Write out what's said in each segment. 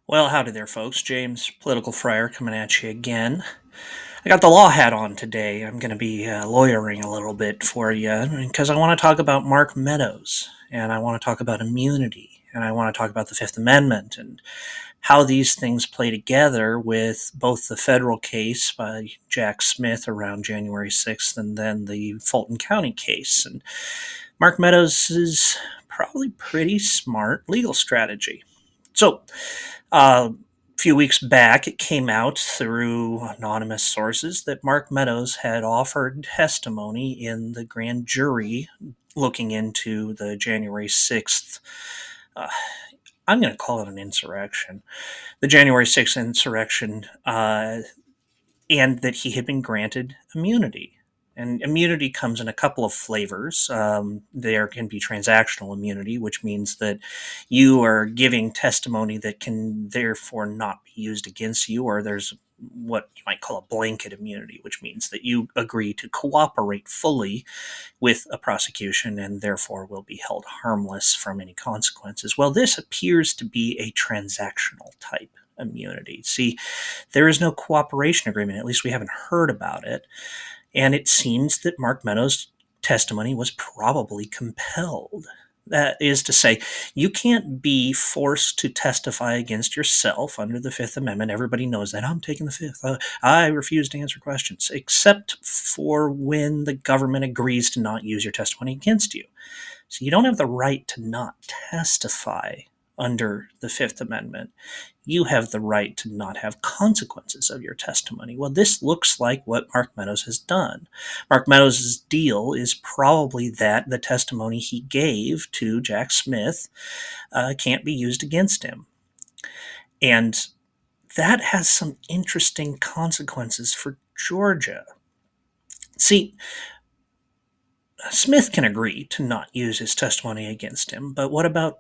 Well, howdy there, folks. James, Political Friar, coming at you again. I got the law hat on today. I'm going to be lawyering a little bit for you because I want to talk about Mark Meadows and I want to talk about immunity and I want to talk about the Fifth Amendment and how these things play together with both the federal case by Jack Smith around January 6th and then the Fulton County case. And Mark Meadows is probably pretty smart legal strategy. So, a few weeks back, it came out through anonymous sources that Mark Meadows had offered testimony in the grand jury looking into the January 6th. Uh, I'm going to call it an insurrection. The January 6th insurrection, and that he had been granted immunity. And immunity comes in a couple of flavors. There can be transactional immunity, which means that you are giving testimony that can therefore not be used against you, or there's what you might call a blanket immunity, which means that you agree to cooperate fully with a prosecution and therefore will be held harmless from any consequences. Well, this appears to be a transactional type immunity. See, there is no cooperation agreement, at least we haven't heard about it, and it seems that Mark Meadows' testimony was probably compelled. That is to say, you can't be forced to testify against yourself under the Fifth Amendment. Everybody knows that. I'm taking the Fifth. I refuse to answer questions, except for when the government agrees to not use your testimony against you. So you don't have the right to not testify under the Fifth Amendment. You have the right to not have consequences of your testimony. Well, this looks like what Mark Meadows has done. Mark Meadows' deal is probably that the testimony he gave to Jack Smith can't be used against him. And that has some interesting consequences for Georgia. See, Smith can agree to not use his testimony against him, but what about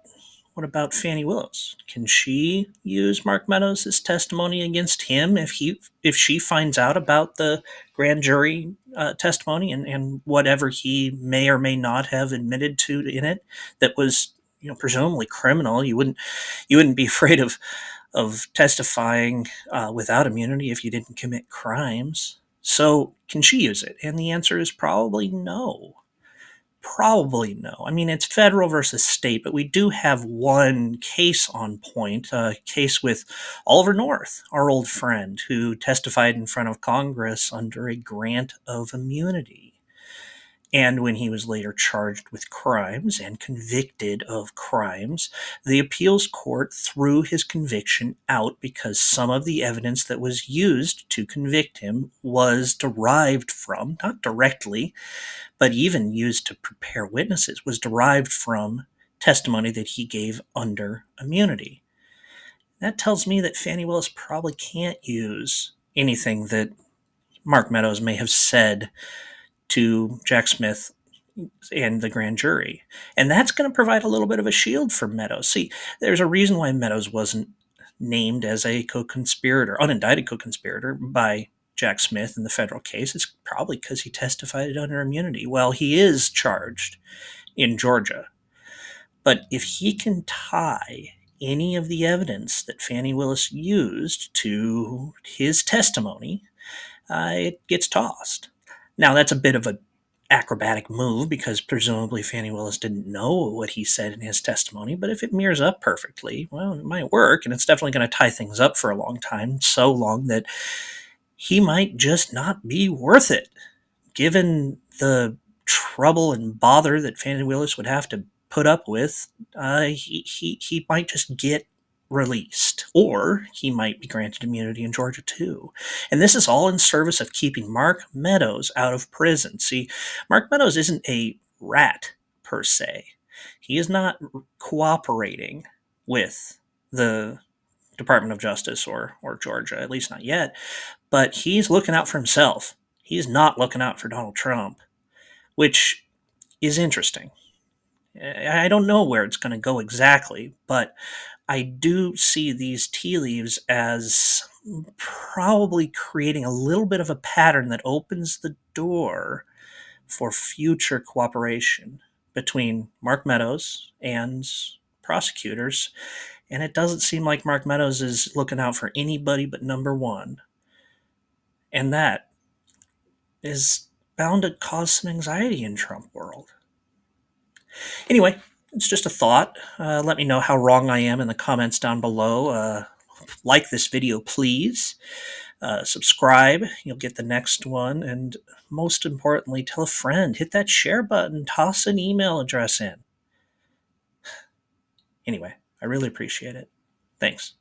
Fannie Willis? Can she use Mark Meadows' testimony against him if she finds out about the grand jury testimony and whatever he may or may not have admitted to in it that was presumably criminal? You wouldn't be afraid of testifying without immunity if you didn't commit crimes. So can she use it? And the answer is probably no. Probably no. I mean, it's federal versus state, but we do have one case on point, a case with Oliver North, our old friend, who testified in front of Congress under a grant of immunity. And when he was later charged with crimes and convicted of crimes, the appeals court threw his conviction out because some of the evidence that was used to convict him was derived from, not directly, but even used to prepare witnesses, was derived from testimony that he gave under immunity. That tells me that Fannie Willis probably can't use anything that Mark Meadows may have said to Jack Smith and the grand jury. And that's going to provide a little bit of a shield for Meadows. See, there's a reason why Meadows wasn't named as a co-conspirator, unindicted co-conspirator by Jack Smith in the federal case. It's probably because he testified under immunity. Well, he is charged in Georgia. But if he can tie any of the evidence that Fannie Willis used to his testimony, it gets tossed. Now, that's a bit of a acrobatic move because presumably Fannie Willis didn't know what he said in his testimony, but if it mirrors up perfectly, well, it might work, and it's definitely going to tie things up for a long time, so long that he might just not be worth it, given the trouble and bother that Fannie Willis would have to put up with. He might just get released, or he might be granted immunity in Georgia too. And this is all in service of keeping Mark Meadows out of prison. See, Mark Meadows isn't a rat per se. He is not cooperating with the Department of Justice or Georgia, at least not yet, but he's looking out for himself. He's not looking out for Donald Trump, which is interesting. I don't know where it's going to go exactly, but I do see these tea leaves as probably creating a little bit of a pattern that opens the door for future cooperation between Mark Meadows and prosecutors. And it doesn't seem like Mark Meadows is looking out for anybody but number one. And that is bound to cause some anxiety in Trump world. Anyway, it's just a thought. Let me know how wrong I am in the comments down below. Like this video, please. Subscribe. You'll get the next one. And most importantly, tell a friend. Hit that share button. Toss an email address in. Anyway, I really appreciate it. Thanks.